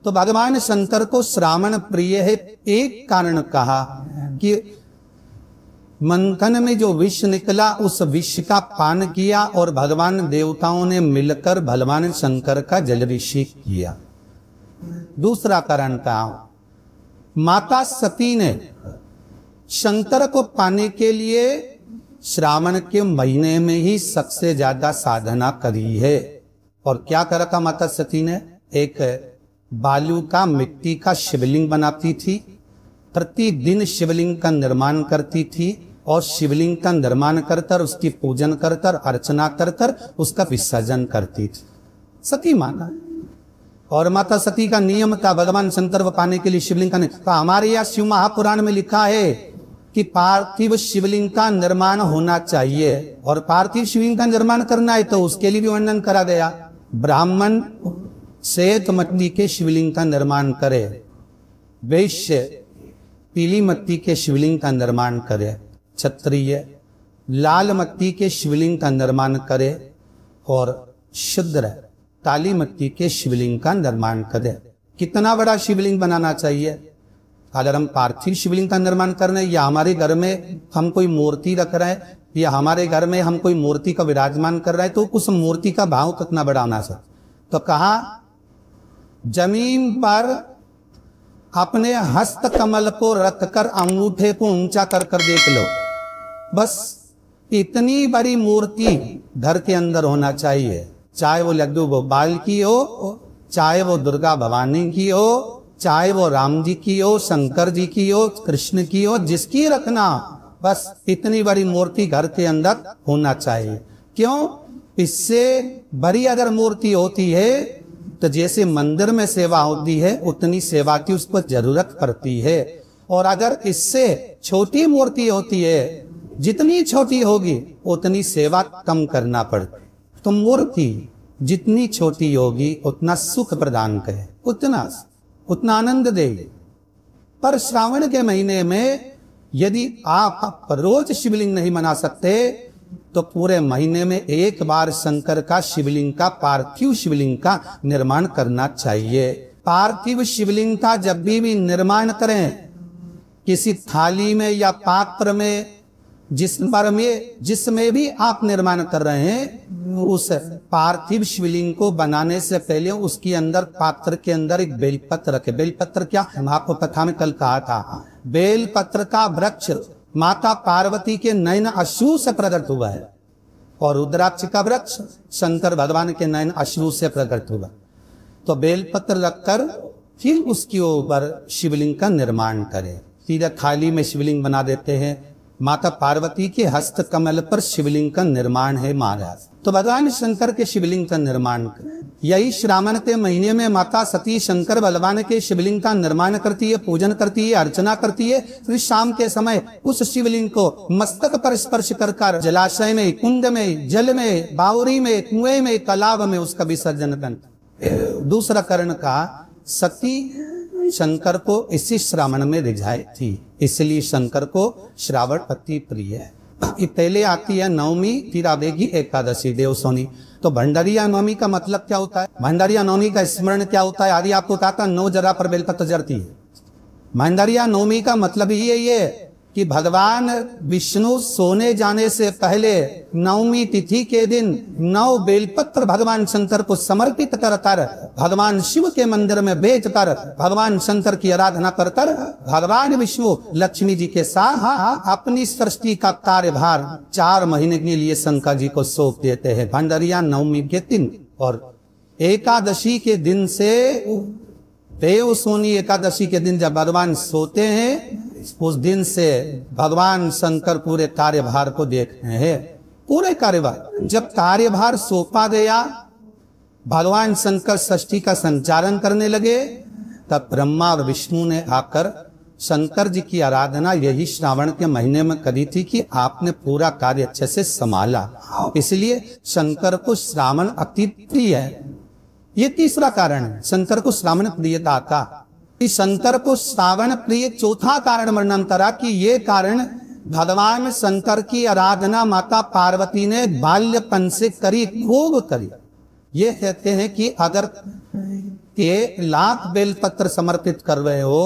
तो भगवान शंकर को श्रावण प्रिय है। एक कारण कहा कि मंथन में जो विष निकला उस विष का पान किया और भगवान देवताओं ने मिलकर भगवान शंकर का जलाभिषेक किया। दूसरा कारण कहा, माता सती ने शंकर को पाने के लिए श्रावण के महीने में ही सबसे ज्यादा साधना करी है। और क्या करा था माता सती ने? एक बालू का मिट्टी का शिवलिंग बनाती थी, प्रतिदिन शिवलिंग का निर्माण करती थी और शिवलिंग का निर्माण कर कर उसकी पूजन कर कर अर्चना कर कर उसका विसर्जन करती थी। सती माता और माता सती का नियम था भगवान शंकर को पाने के लिए शिवलिंग का तो हमारे यहाँ शिव महापुराण में लिखा है कि पार्थिव शिवलिंग का निर्माण होना चाहिए और पार्थिव शिवलिंग का निर्माण करना है तो उसके लिए भी वर्णन करा गया। ब्राह्मण श्वेत मिट्टी के शिवलिंग का निर्माण करे, वैश्य पीली मिट्टी के शिवलिंग का निर्माण करे, क्षत्रिय लाल मिट्टी के शिवलिंग का निर्माण करे और शूद्र काली मिट्टी के शिवलिंग का निर्माण करे। कितना बड़ा शिवलिंग बनाना चाहिए? अगर हम पार्थिव शिवलिंग का निर्माण कर रहे हैं या हमारे घर में हम कोई मूर्ति रख रहे हैं या हमारे घर में हम कोई मूर्ति का विराजमान कर रहे हैं तो उस मूर्ति का भाव कितना बड़ा होना चाहिए। तो कहा जमीन पर अपने हस्त कमल को रखकर अंगूठे को ऊंचा कर कर देख लो, बस इतनी बड़ी मूर्ति घर के अंदर होना चाहिए। चाहे वो लड्डू गोपाल की हो, चाहे वो दुर्गा भवानी की हो, चाहे वो राम जी की हो, शंकर जी की हो, कृष्ण की हो, जिसकी रखना, बस इतनी बड़ी मूर्ति घर के अंदर होना चाहिए। क्यों? इससे बड़ी अगर मूर्ति होती है तो जैसे मंदिर में सेवा होती है उतनी सेवा की उसको जरूरत पड़ती है। और अगर इससे छोटी मूर्ति होती है, जितनी छोटी होगी उतनी सेवा कम करना पड़ती। तो मूर्ति जितनी छोटी होगी उतना सुख प्रदान करे, उतना आनंद देगी। पर श्रावण के महीने में यदि आप रोज शिवलिंग नहीं बना सकते तो पूरे महीने में एक बार शंकर का शिवलिंग का पार्थिव शिवलिंग का निर्माण करना चाहिए। पार्थिव शिवलिंग का जब भी निर्माण करें किसी थाली में या पात्र में जिसमें भी आप निर्माण कर रहे हैं, उस पार्थिव शिवलिंग को बनाने से पहले उसके अंदर पात्र के अंदर एक बेलपत्र रखे। बेलपत्र क्या? हम आपको कथा में कल कहा था, बेलपत्र का वृक्ष माता पार्वती के नयन अश्रु से प्रकट हुआ है और रुद्राक्ष का वृक्ष शंकर भगवान के नयन अश्रु से प्रकट हुआ। तो बेलपत्र रखकर फिर उसके ऊपर शिवलिंग का निर्माण करें। सीधा थाली में शिवलिंग बना देते हैं। माता पार्वती के हस्त कमल पर शिवलिंग का निर्माण है महाराज। तो भगवान शंकर के शिवलिंग का निर्माण यही श्रावण के महीने में माता सती शंकर भगवान के शिवलिंग का निर्माण करती है, पूजन करती है, अर्चना करती है। फिर शाम के समय उस शिवलिंग को मस्तक पर स्पर्श कर जलाशय में, कुंड में, जल में, बावरी में, कुएं में, तालाब में उसका विसर्जन करता। दूसरा कारण का सती शंकर को इसी श्रावण में रिझाई थी, इसलिए शंकर को श्रावण अति प्रिय है। पहले आती है नवमी, फिर आवेगी एकादशी देवसोनी। तो भंडारिया नवमी का मतलब क्या होता है? भंडारिया नवमी का स्मरण क्या होता है? आदि आपको कहा था 9 जगह पर बेलपत्र जरती है। भंडारिया नवमी का मतलब ही ये कि भगवान विष्णु सोने जाने से पहले नवमी तिथि के दिन 9 बेलपत्र भगवान शंकर को समर्पित कर भगवान शिव के मंदिर में बेचकर भगवान शंकर की आराधना कर भगवान विष्णु लक्ष्मी जी के साथ अपनी सृष्टि का कार्यभार 4 महीने के लिए शंकर जी को सौंप देते हैं भंडारिया नवमी के दिन। और एकादशी के दिन से देव सोनी एकादशी के दिन जब भगवान सोते हैं उस दिन से भगवान शंकर पूरे कार्यभार को देख रहे हैं। पूरे कार्यभार जब कार्यभार सौंपा गया, भगवान शंकर सृष्टि का संचालन करने लगे, तब ब्रह्मा और विष्णु ने आकर शंकर जी की आराधना यही श्रावण के महीने में करी थी कि आपने पूरा कार्य अच्छे से संभाला, इसलिए शंकर को श्रावण अति प्रिय है। ये तीसरा कारण है शंकर को श्रावण प्रियता का। शंकर को श्रावण प्रिय चौथा कारण वर्णन करा कि ये कारण भगवान शंकर की आराधना माता पार्वती ने बाल्यपन से करी, खूब करी। ये कहते हैं कि अगर 1,00,000 बेलपत्र समर्पित कर रहे हो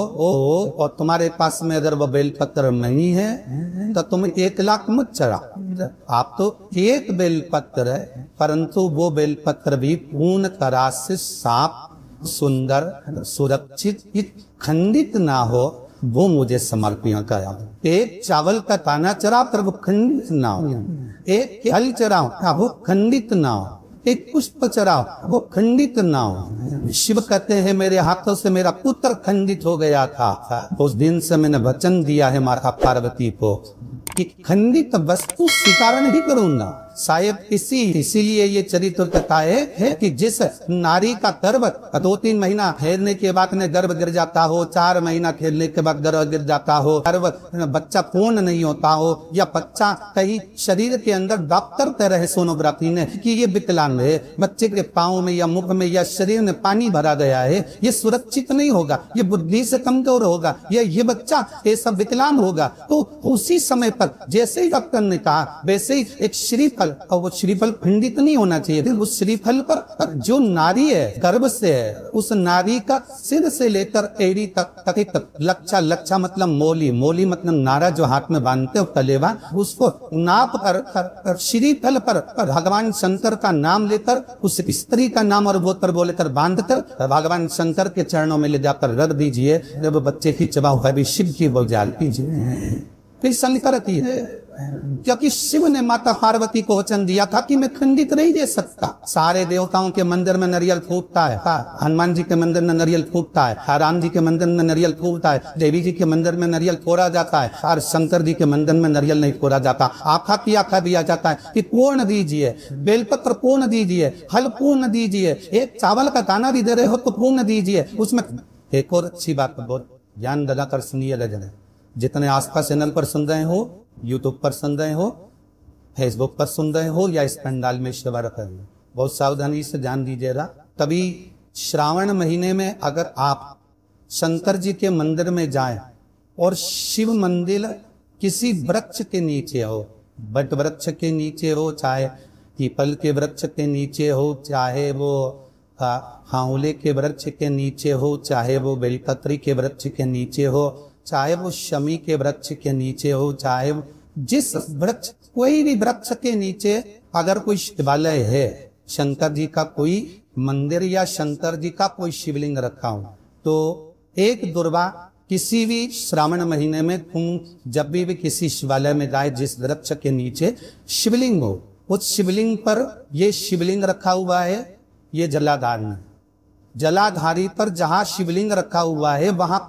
और तुम्हारे पास में अगर वो बेलपत्र नहीं है तो तुम 1,00,000 मत चढ़ाओ। आप तो एक बेलपत्र है, परंतु वो बेलपत्र भी पूर्ण तरह से साफ, सुंदर, सुरक्षित, खंडित ना हो, वो मुझे समर्पित कराओ। एक चावल का दाना चढ़ाओ पर वो खंडित ना हो, एक फल चढ़ाओ वो खंडित ना हो, एक पुष्प चढ़ाओ वो खंडित ना हो। शिव कहते हैं मेरे हाथों से मेरा पुत्र खंडित हो गया था, उस दिन से मैंने वचन दिया है माता पार्वती को कि खंडित वस्तु स्वीकार नहीं करूंगा। शायद इसीलिए ये चरित्र बताए है कि जिस नारी का गर्भ 2-3 महीना खेलने के बाद में गर्भ गिर जाता हो, 4 महीना खेलने के बाद गर्भ गिर जाता हो, गर्भ बच्चा पूर्ण नहीं होता हो, या बच्चा कहीं शरीर के अंदर डॉक्टर कह रहे सोनोग्राफी ने कि ये विकलांग है, बच्चे के पाँव में या मुख में या शरीर में पानी भरा गया है, ये सुरक्षित नहीं होगा, ये बुद्धि से कमजोर होगा, ये बच्चा ये सब विकलांग होगा। तो उसी समय पर जैसे ही डॉक्टर ने कहा वैसे ही एक श्रीफल, और वो श्रीफल खंडित नहीं होना चाहिए, उस श्रीफल पर जो नारी है गर्भ से है, उस नारी का सिर से लेकर एड़ी तक लक्षा मतलब मोली मतलब नारा जो हाथ में बांधते हो कलेवा, उसको नाप कर श्रीफल पर भगवान शंकर का नाम लेकर उस स्त्री का नाम और गोत्र बोलकर बांधकर भगवान शंकर के चरणों में ले जाकर रख दीजिए। जब बच्चे की चबा है शिव की बजाल कीजिए, फिर शंकर की है, क्योंकि शिव ने माता पार्वती को वचन दिया था कि मैं खंडित नहीं दे सकता। सारे देवताओं के मंदिर में नारियल फूटता है, हनुमान जी के मंदिर में नारियल फूटता है, राम जी के मंदिर में नारियल फूटता है, देवी जी के मंदिर में नारियल फोड़ा जाता है, और शंकर जी के मंदिर में नारियल नहीं फोड़ा जाता। आखा की आखा दिया जाता है कि पूर्ण दीजिए, बेलपत्र पूर्ण दीजिए, फल पूर्ण दीजिए, एक चावल का दाना भी दे रहे हो तो पूर्ण दीजिए। उसमें एक और अच्छी बात बहुत ज्ञान दादा कर सुनिए रजन, जितने आस्था चैनल पर सुन रहे हो, यूट्यूब पर सुन रहे हो, फेसबुक पर सुन रहे हो, या इस पंडाल में सेवा रख रहे हो, बहुत सावधानी से ध्यान दीजिएगा। तभी श्रावण महीने में अगर आप शंकर जी के मंदिर में जाएं और शिव मंदिर किसी वृक्ष के नीचे हो, बट वृक्ष के नीचे हो, चाहे पीपल के वृक्ष के नीचे हो, चाहे वो हाउले के वृक्ष के नीचे हो, चाहे वो बेलपत्री के वृक्ष के नीचे हो, चाहे वो शमी के वृक्ष के नीचे हो, चाहे जिस वृक्ष कोई भी वृक्ष के नीचे अगर कोई शिवालय है, शंकर जी का कोई मंदिर या शंकर जी का कोई शिवलिंग रखा हो, तो एक दुर्वा किसी भी श्रावण महीने में तुम जब भी किसी शिवालय में जाए, जिस वृक्ष के नीचे शिवलिंग हो, उस शिवलिंग पर ये शिवलिंग रखा हुआ है, ये जलाधार है, जलाधारी पर जहां शिवलिंग रखा हुआ है वहां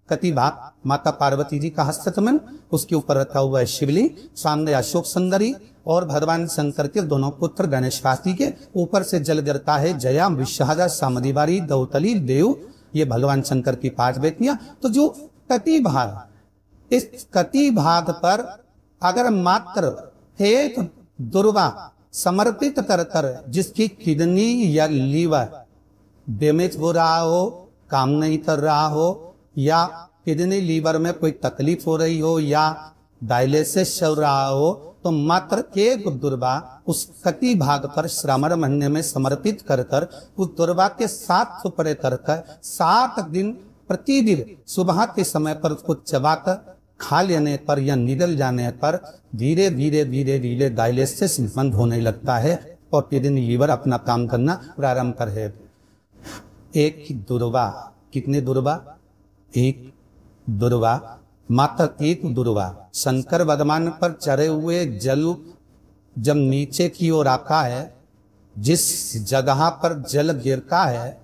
कति भाग माता पार्वती जी का हस्तकमल, उसके ऊपर रखा हुआ है शिवलिंग, सामने अशोक सुंदरी और भगवान शंकर के दोनों पुत्र गणेश काशी के ऊपर से जल गिरता है, जया विषहाजा सामदीवारी दौतली देव, ये भगवान शंकर की 5 बेटियां। तो जो कति भाग, इस कति भाग पर अगर मात्र एक दुर्वा समर्पित कर जिसकी किडनी या लीवर डैमेज हो रहा हो, काम नहीं कर रहा हो, या किडनी लीवर में कोई तकलीफ हो रही हो, या डायलिसिस चल रहा हो, तो मात्र एक दुर्वा उस कति भाग पर श्रावण महीने में समर्पित कर उस दुर्वा के 7 टुकड़े कर 7 दिन प्रतिदिन सुबह के समय पर उसको चबाकर खा लेने पर या निगल जाने पर धीरे धीरे डायलिसिस बंद होने लगता है और किडनी लीवर अपना काम करना प्रारंभ कर है। एक दुर्वा, कितने दुर्वा? एक दुर्वा, मात्र एक दुर्वा शंकर भगवान पर चढ़े हुए जल जब नीचे की ओर आता है, जिस जगह पर जल गिरता है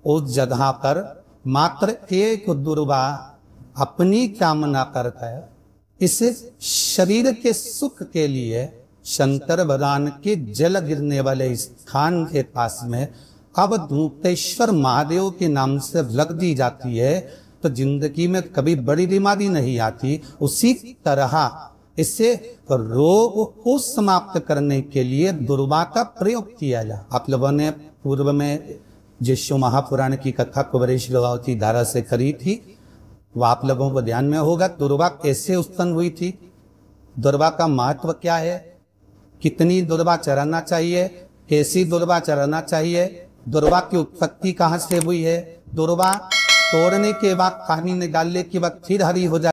उस जगह पर मात्र एक दुर्वा अपनी कामना करता है। इसे शरीर के सुख के लिए शंकर भगवान के जल गिरने वाले स्थान के पास में अवधूतेश्वर महादेव के नाम से लग दी जाती है, तो जिंदगी में कभी बड़ी बीमारी नहीं आती। उसी तरह इससे रोग को समाप्त करने के लिए दुर्वा का प्रयोग किया जाए। आप लोगों ने पूर्व में जिस महापुराण की कथा कुबरेश गवावती धारा से करी थी, वो आप लोगों को ध्यान में होगा। दुर्वा कैसे उत्पन्न हुई थी, दुर्वा का महत्व क्या है, कितनी दुर्वा चढ़ाना चाहिए, कैसी दुर्वा चढ़ाना चाहिए, दुर्वा की उत्पत्ति कहाँ से हुई है? दुर्वा तोड़ने के बाद पानी में डालने के बाद फिर हरी हो जाती